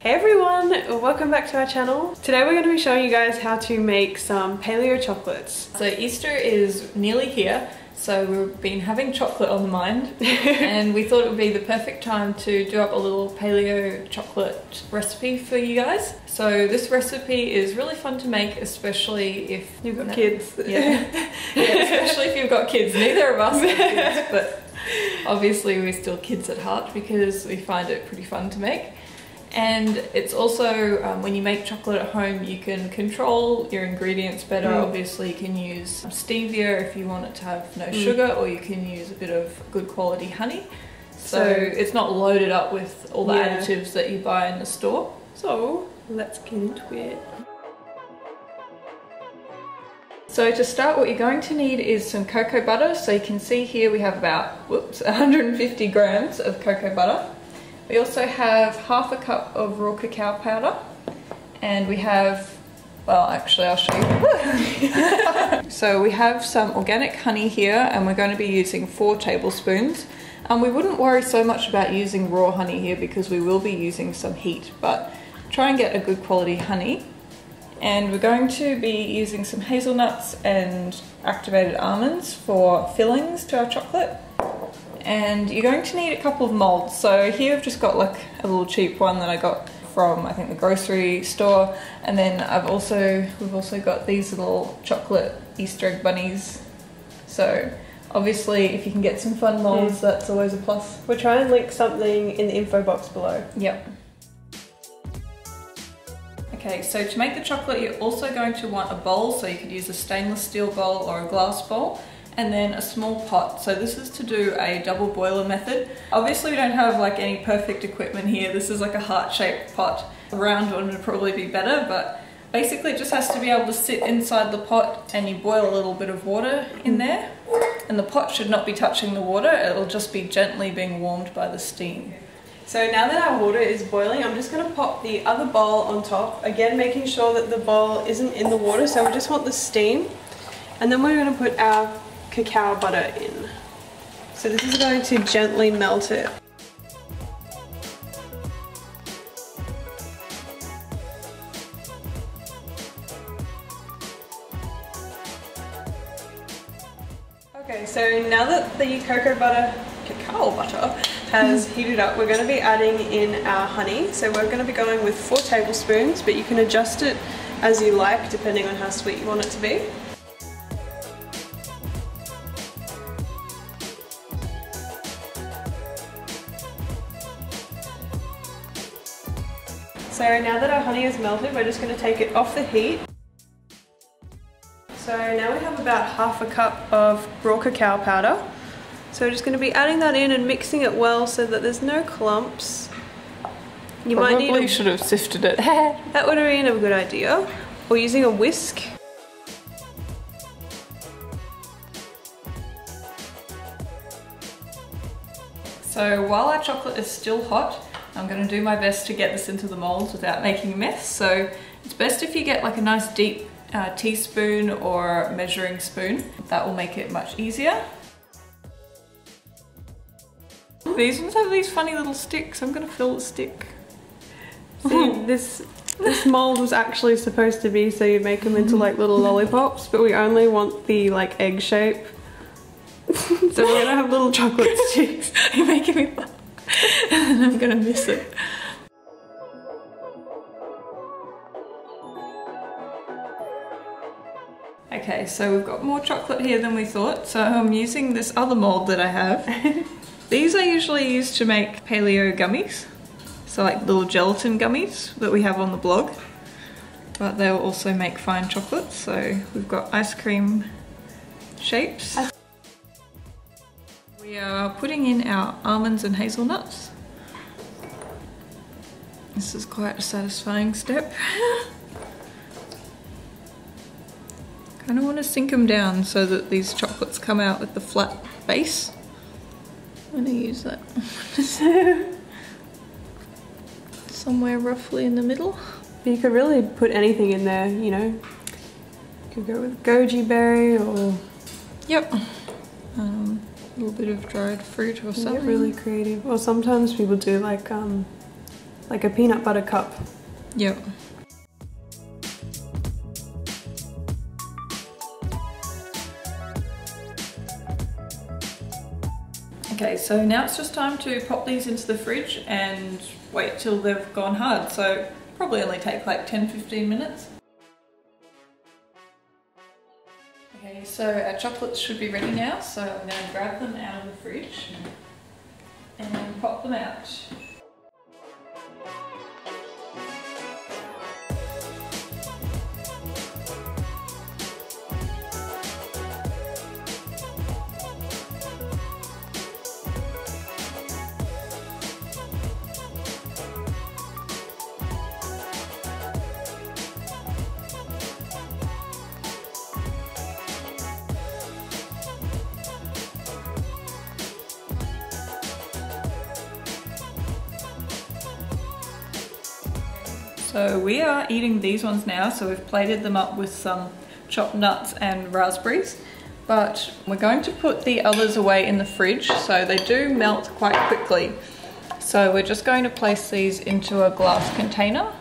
Hey everyone, welcome back to our channel. Today we're going to be showing you guys how to make some paleo chocolates. So Easter is nearly here, so we've been having chocolate on the mind and we thought it would be the perfect time to do up a little paleo chocolate recipe for you guys. So this recipe is really fun to make, especially if you've got kids. Yeah, especially if you've got kids. Neither of us have kids, but obviously we're still kids at heart because we find it pretty fun to make. And it's also, when you make chocolate at home, you can control your ingredients better. Obviously you can use stevia if you want it to have no sugar, or you can use a bit of good quality honey. So it's not loaded up with all the additives that you buy in the store. So let's get into it. So to start, what you're going to need is some cocoa butter. So you can see here we have about 150 grams of cocoa butter. We also have half a cup of raw cacao powder, and we have, well actually I'll show you. So we have some organic honey here, and we're going to be using 4 tablespoons. We wouldn't worry so much about using raw honey here because we will be using some heat, but try and get a good quality honey. And we're going to be using some hazelnuts and activated almonds for fillings to our chocolate. And you're going to need a couple of molds. So here I've just got like a little cheap one that I got from, I think, the grocery store. And then we've also got these little chocolate Easter egg bunnies. So obviously if you can get some fun molds, that's always a plus. We'll try and link something in the info box below. Yep. Okay, so to make the chocolate, you're also going to want a bowl. So you could use a stainless steel bowl or a glass bowl. And then a small pot. So this is to do a double boiler method. Obviously we don't have like any perfect equipment here. This is like a heart-shaped pot. A round one would probably be better, but basically it just has to be able to sit inside the pot, and you boil a little bit of water in there. And the pot should not be touching the water. It'll just be gently being warmed by the steam. So now that our water is boiling, I'm just going to pop the other bowl on top. Again, making sure that the bowl isn't in the water, so we just want the steam. And then we're going to put our cacao butter in. So this is going to gently melt it. Okay, so now that the cacao butter has heated up, we're going to be adding in our honey. So we're going to be going with 4 tablespoons, but you can adjust it as you like depending on how sweet you want it to be. So now that our honey is melted, we're just going to take it off the heat. So now we have about half a cup of raw cacao powder. So we're just going to be adding that in and mixing it well so that there's no clumps. You Probably should have sifted it. That would have been a good idea. Or using a whisk. So while our chocolate is still hot, I'm going to do my best to get this into the molds without making a mess. So it's best if you get like a nice deep teaspoon or measuring spoon. That will make it much easier. These ones have these funny little sticks. I'm going to fill the stick. See, this mold was actually supposed to be so you make them into like little lollipops, but we only want the like egg shape. So we're going to have little chocolate sticks. You're making me laugh. And I'm gonna miss it. Okay, so we've got more chocolate here than we thought, so I'm using this other mold that I have. These I usually use to make paleo gummies, so like little gelatin gummies that we have on the blog, but they'll also make fine chocolates. So we've got ice cream shapes. We are putting in our almonds and hazelnuts. This is quite a satisfying step. Kind of want to sink them down so that these chocolates come out with the flat base. I'm going to use that somewhere roughly in the middle. You could really put anything in there, you know. You could go with goji berry or... Yep. A little bit of dried fruit or something. Get really creative. Or sometimes people do like like a peanut butter cup. Yep. Okay, so now it's just time to pop these into the fridge and wait till they've gone hard. So probably only take like 10-15 minutes. Okay, so our chocolates should be ready now, so I'm going to grab them out of the fridge and pop them out. So we are eating these ones now, so we've plated them up with some chopped nuts and raspberries, but we're going to put the others away in the fridge, so they do melt quite quickly. So we're just going to place these into a glass container.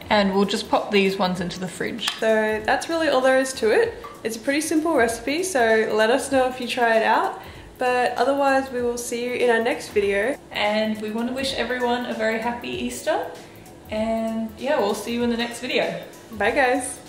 And we'll just pop these ones into the fridge. So that's really all there is to it. It's a pretty simple recipe, so let us know if you try it out. But otherwise, we will see you in our next video. And we want to wish everyone a very happy Easter. And yeah, we'll see you in the next video. Bye guys.